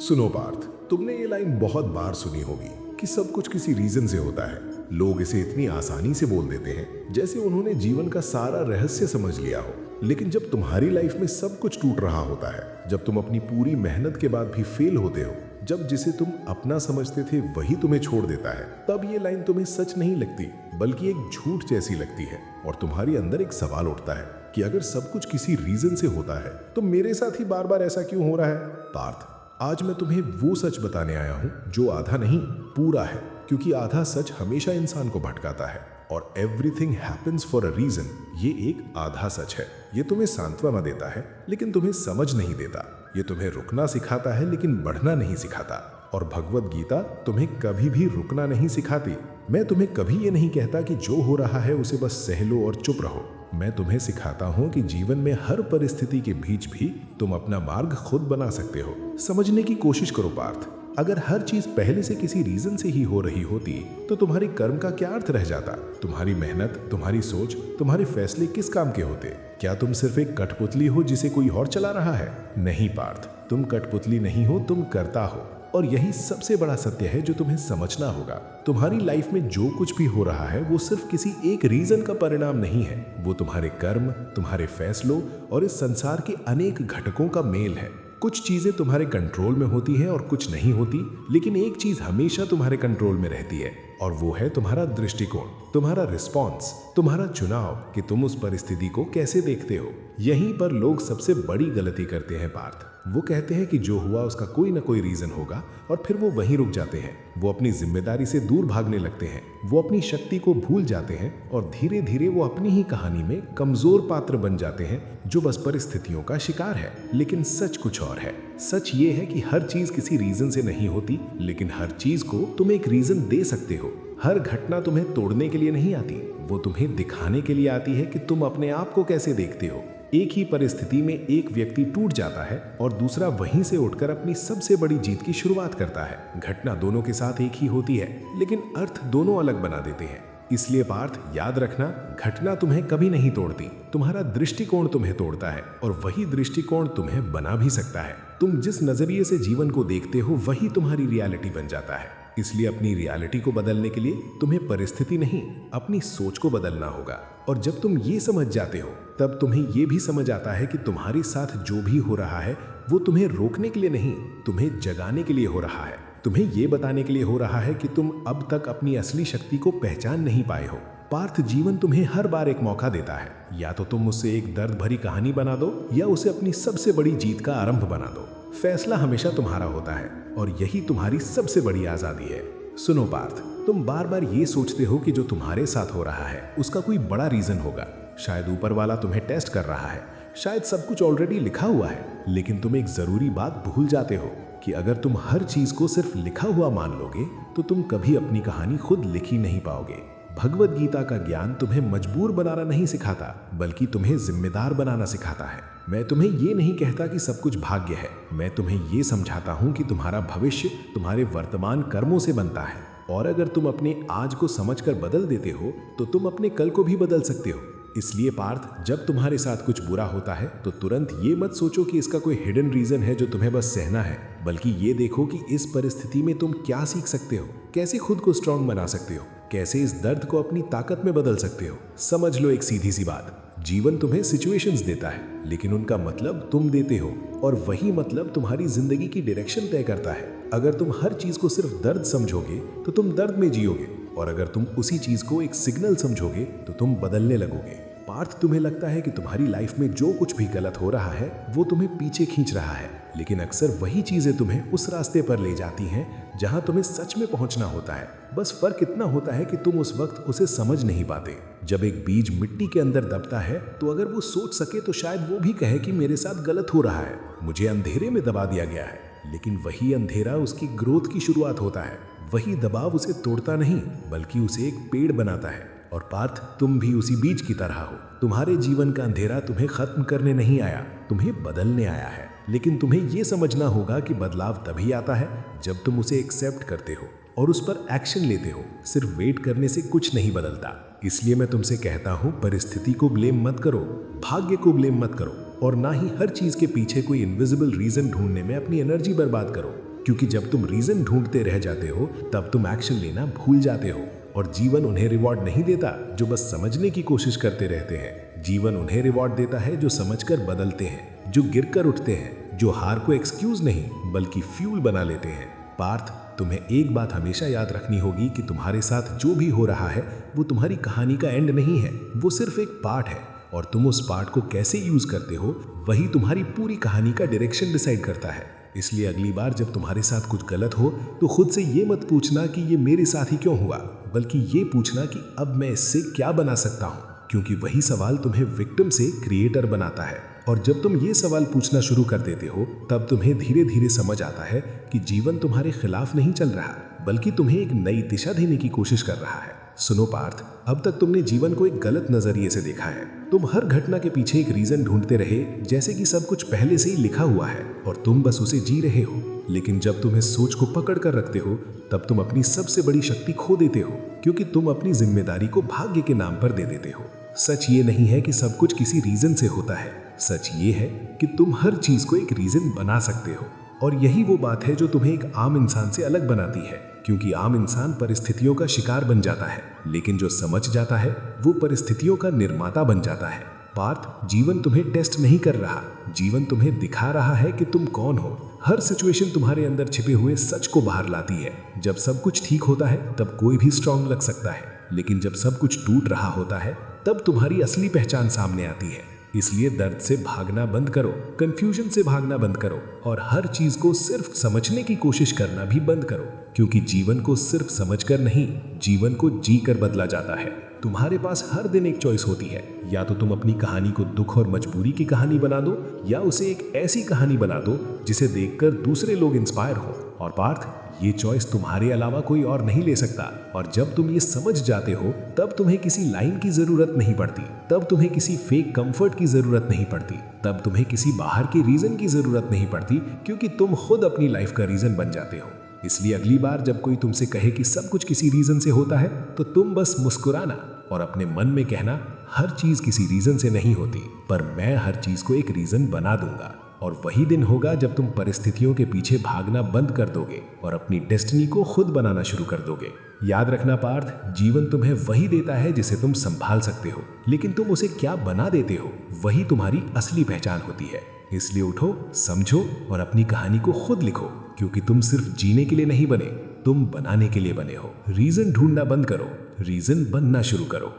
सुनो पार्थ, तुमने ये लाइन बहुत बार सुनी होगी कि सब कुछ किसी रीजन से होता है। लोग इसे इतनी आसानी से बोल देते हैं जैसे उन्होंने जीवन का सारा रहस्य समझ लिया हो। लेकिन जब तुम्हारी लाइफ में सब कुछ टूट रहा होता है, जब तुम अपनी पूरी मेहनत के बाद भी फेल होते हो, जब जिसे तुम अपना समझते थे वही तुम्हें छोड़ देता है, तब ये लाइन तुम्हें सच नहीं लगती बल्कि एक झूठ जैसी लगती है। और तुम्हारी अंदर एक सवाल उठता है कि अगर सब कुछ किसी रीजन से होता है तो मेरे साथ ही बार बार ऐसा क्यों हो रहा है। पार्थ, आज मैं तुम्हें वो सच बताने आया हूं जो आधा नहीं पूरा है, क्योंकि आधा सच हमेशा इंसान को भटकाता है और everything happens for a reason, ये एक आधा सच है। ये तुम्हें सांत्वना देता है लेकिन तुम्हें समझ नहीं देता। ये तुम्हें रुकना सिखाता है लेकिन बढ़ना नहीं सिखाता। और भगवत गीता तुम्हें कभी भी रुकना नहीं सिखाती। मैं तुम्हें कभी ये नहीं कहता कि जो हो रहा है उसे बस सह लो और चुप रहो। मैं तुम्हें सिखाता हूँ कि जीवन में हर परिस्थिति के बीच भी तुम अपना मार्ग खुद बना सकते हो। समझने की कोशिश करो पार्थ, अगर हर चीज पहले से किसी रीजन से ही हो रही होती तो तुम्हारी कर्म का क्या अर्थ रह जाता। तुम्हारी मेहनत, तुम्हारी सोच, तुम्हारे फैसले किस काम के होते। क्या तुम सिर्फ एक कठपुतली हो जिसे कोई और चला रहा है? नहीं पार्थ, तुम कठपुतली नहीं हो, तुम कर्ता हो। और यही सबसे बड़ा सत्य है जो तुम्हें समझना होगा। तुम्हारी लाइफ में जो कुछ भी हो रहा है वो सिर्फ किसी एक रीजन का परिणाम नहीं है। वो तुम्हारे कर्म, तुम्हारे फैसलों और इस संसार के अनेक घटकों का मेल है। कुछ चीजें तुम्हारे कंट्रोल में होती हैं और कुछ नहीं होती, लेकिन एक चीज हमेशा तुम्हारे कंट्रोल में रहती है और वो है तुम्हारा दृष्टिकोण, तुम्हारा रिस्पॉन्स, तुम्हारा चुनाव कि तुम उस परिस्थिति को कैसे देखते हो। यहीं पर लोग सबसे बड़ी गलती करते हैं पार्थ। वो कहते हैं कि जो हुआ उसका कोई ना कोई रीजन होगा और फिर वो वहीं रुक जाते हैं। वो अपनी जिम्मेदारी से दूर भागने लगते हैं, वो अपनी शक्ति को भूल जाते हैं और धीरे धीरे वो अपनी ही कहानी में कमजोर पात्र बन जाते हैं जो बस परिस्थितियों का शिकार है। लेकिन सच कुछ और है। सच ये है कि हर चीज किसी रीजन से नहीं होती, लेकिन हर चीज को तुम एक रीजन दे सकते हो। हर घटना तुम्हें तोड़ने के लिए नहीं आती, वो तुम्हें दिखाने के लिए आती है कि तुम अपने आप को कैसे देखते हो। एक ही परिस्थिति में एक व्यक्ति टूट जाता है और दूसरा वहीं से उठकर अपनी सबसे बड़ी जीत की शुरुआत करता है। घटना दोनों के साथ एक ही होती है, लेकिन अर्थ दोनों अलग बना देते हैं। इसलिए पार्थ, याद रखना, घटना तुम्हें कभी नहीं तोड़ती, तुम्हारा दृष्टिकोण तुम्हें तोड़ता है और वही दृष्टिकोण तुम्हें बना भी सकता है। तुम जिस नजरिए से जीवन को देखते हो वही तुम्हारी रियलिटी बन जाता है। इसलिए अपनी रियलिटी को बदलने के लिए तुम्हें परिस्थिति नहीं, अपनी सोच को बदलना होगा। और जब तुम ये समझ जाते हो तब तुम्हें ये भी समझ आता है कि तुम्हारे साथ जो भी हो रहा है वो तुम्हें रोकने के लिए नहीं, तुम्हें जगाने के लिए हो रहा है। तुम्हें ये बताने के लिए हो रहा है कि तुम अब तक अपनी असली शक्ति को पहचान नहीं पाए हो। पार्थ, जीवन तुम्हें हर बार एक मौका देता है। या तो तुम उसे एक दर्द भरी कहानी बना दो या उसे अपनी सबसे बड़ी जीत का आरंभ बना दो। फैसला हमेशा तुम्हारा होता है और यही तुम्हारी सबसे बड़ी आजादी है। सुनो पार्थ, तुम बार बार ये सोचते हो कि जो तुम्हारे साथ हो रहा है उसका कोई बड़ा रीजन होगा। शायद ऊपर वाला तुम्हें टेस्ट कर रहा है, शायद सब कुछ ऑलरेडी लिखा हुआ है। लेकिन तुम एक जरूरी बात भूल जाते हो कि अगर तुम हर चीज को सिर्फ लिखा हुआ मान लोगे तो तुम कभी अपनी कहानी खुद लिख ही नहीं पाओगे। भगवत गीता का ज्ञान तुम्हें मजबूर बनाना नहीं सिखाता, बल्कि तुम्हें जिम्मेदार बनाना सिखाता है। मैं तुम्हें ये नहीं कहता कि सब कुछ भाग्य है, मैं तुम्हें ये समझाता हूँ कि तुम्हारा भविष्य तुम्हारे वर्तमान कर्मों से बनता है। और अगर तुम अपने आज को समझकर बदल देते हो तो तुम अपने कल को भी बदल सकते हो। इसलिए पार्थ, जब तुम्हारे साथ कुछ बुरा होता है तो तुरंत ये मत सोचो कि इसका कोई हिडन रीजन है जो तुम्हें बस सहना है, बल्कि ये देखो कि इस परिस्थिति में तुम क्या सीख सकते हो, कैसे खुद को स्ट्रांग बना सकते हो, कैसे इस दर्द को अपनी ताकत में बदल सकते हो। समझ लो एक सीधी सी बात, जीवन तुम्हें सिचुएशंस देता है लेकिन उनका मतलब तुम देते हो और वही मतलब तुम्हारी जिंदगी की डायरेक्शन तय करता है। अगर तुम हर चीज को सिर्फ दर्द समझोगे तो तुम दर्द में जियोगे, और अगर तुम उसी चीज को एक सिग्नल समझोगे तो तुम बदलने लगोगे। पार्थ, तुम्हें लगता है कि तुम्हारी लाइफ में जो कुछ भी गलत हो रहा है वो तुम्हें पीछे खींच रहा है, लेकिन अक्सर वही चीजें तुम्हें उस रास्ते पर ले जाती हैं जहां तुम्हें सच में पहुंचना होता है। बस फर्क इतना होता है कि तुम उस वक्त उसे समझ नहीं पाते। जब एक बीज मिट्टी के अंदर दबता है तो अगर वो सोच सके तो शायद वो भी कहे कि मेरे साथ गलत हो रहा है, मुझे अंधेरे में दबा दिया गया है। लेकिन वही अंधेरा उसकी ग्रोथ की शुरुआत होता है। वही दबाव उसे तोड़ता नहीं बल्कि उसे एक पेड़ बनाता है। और पार्थ, तुम भी उसी बीज की तरह हो। तुम्हारे जीवन का अंधेरा तुम्हें खत्म करने नहीं आया, तुम्हें बदलने आया है। लेकिन तुम्हें यह समझना होगा कि बदलाव तभी आता है जब तुम उसे एक्सेप्ट करते हो और उस पर एक्शन लेते हो। सिर्फ वेट करने से कुछ नहीं बदलता। इसलिए मैं तुमसे कहता हूं, परिस्थिति को ब्लेम मत करो, भाग्य को ब्लेम मत करो और ना ही हर चीज के पीछे कोई इनविजिबल रीजन ढूंढने में अपनी एनर्जी बर्बाद करो। क्योंकि जब तुम रीजन ढूंढते रह जाते हो तब तुम एक्शन लेना भूल जाते हो। और जीवन उन्हें रिवॉर्ड नहीं देता जो बस समझने की कोशिश करते रहते हैं। जीवन उन्हें रिवॉर्ड देता है जो समझकर बदलते हैं, जो गिरकर उठते हैं, जो हार को एक्सक्यूज नहीं बल्कि फ्यूल बना लेते हैं। पार्थ, तुम्हें एक बात हमेशा याद रखनी होगी कि तुम्हारे साथ जो भी हो रहा है वो तुम्हारी कहानी का एंड नहीं है, वो सिर्फ एक पार्ट है। और तुम उस पार्ट को कैसे यूज करते हो वही तुम्हारी पूरी कहानी का डायरेक्शन डिसाइड करता है। इसलिए अगली बार जब तुम्हारे साथ कुछ गलत हो तो खुद से ये मत पूछना कि ये मेरे साथ ही क्यों हुआ, बल्कि ये पूछना कि अब मैं इससे क्या बना सकता हूँ, क्योंकि वही सवाल तुम्हें विक्टिम से क्रिएटर बनाता है। और जब तुम ये सवाल पूछना शुरू कर देते हो तब तुम्हें धीरे धीरे समझ आता है कि जीवन तुम्हारे खिलाफ नहीं चल रहा बल्कि तुम्हें एक नई दिशा देने की कोशिश कर रहा है। सुनो पार्थ, अब तक तुमने जीवन को एक गलत नजरिए से देखा है। तुम हर घटना के पीछे एक रीजन ढूंढते रहे जैसे कि सब कुछ पहले से ही लिखा हुआ है और तुम बस उसे जी रहे हो। लेकिन जब तुम इस सोच को पकड़ कर रखते हो तब तुम अपनी सबसे बड़ी शक्ति खो देते हो, क्योंकि तुम अपनी जिम्मेदारी को भाग्य के नाम पर दे देते हो। सच ये नहीं है कि सब कुछ किसी रीजन से होता है, सच ये है कि तुम हर चीज को एक रीजन बना सकते हो। और यही वो बात है जो तुम्हें एक आम इंसान से अलग बनाती है, क्योंकि आम इंसान परिस्थितियों का शिकार बन जाता है, लेकिन जो समझ जाता है वो परिस्थितियों का निर्माता बन जाता है। पार्थ, जीवन तुम्हें टेस्ट नहीं कर रहा, जीवन तुम्हें दिखा रहा है कि तुम कौन हो। हर सिचुएशन तुम्हारे अंदर छिपे हुए सच को बाहर लाती है। जब सब कुछ ठीक होता है तब कोई भी स्ट्रांग लग सकता है, लेकिन जब सब कुछ टूट रहा होता है तब तुम्हारी असली पहचान सामने आती है। इसलिए दर्द से भागना बंद करो, कंफ्यूजन से भागना बंद करो और हर चीज को सिर्फ समझने की कोशिश करना भी बंद करो, क्योंकि जीवन को सिर्फ समझकर नहीं, जीवन को जी कर बदला जाता है। तुम्हारे पास हर दिन एक चॉइस होती है, या तो तुम अपनी कहानी को दुख और मजबूरी की कहानी बना दो या उसे एक ऐसी कहानी बना दो जिसे देखकर दूसरे लोग इंस्पायर हो। और पार्थ, ये चॉइस तुम्हारे अलावा कोई और नहीं ले सकता। और जब तुम ये समझ जाते हो तब तुम्हें किसी लाइन की जरूरत नहीं पड़ती, तब तुम्हें किसी फेक कंफर्ट की जरूरत नहीं पड़ती, तब तुम्हें किसी बाहर के रीजन की जरूरत नहीं पड़ती, क्योंकि तुम खुद अपनी लाइफ का रीजन बन जाते हो। इसलिए अगली बार जब कोई तुमसे कहे कि सब कुछ किसी रीजन से होता है तो तुम बस मुस्कुराना और अपने मन में कहना, हर चीज किसी रीजन से नहीं होती, पर मैं हर चीज को एक रीजन बना दूंगा। और वही दिन होगा जब तुम परिस्थितियों के पीछे भागना बंद कर दोगे और अपनी डेस्टिनी को खुद बनाना शुरू कर दोगे। याद रखना पार्थ, जीवन तुम्हें वही देता है जिसे तुम संभाल सकते हो, लेकिन तुम उसे क्या बना देते हो वही तुम्हारी असली पहचान होती है। इसलिए उठो, समझो और अपनी कहानी को खुद लिखो, क्योंकि तुम सिर्फ जीने के लिए नहीं बने, तुम बनाने के लिए बने हो। रीजन ढूंढना बंद करो, रीजन बनना शुरू करो।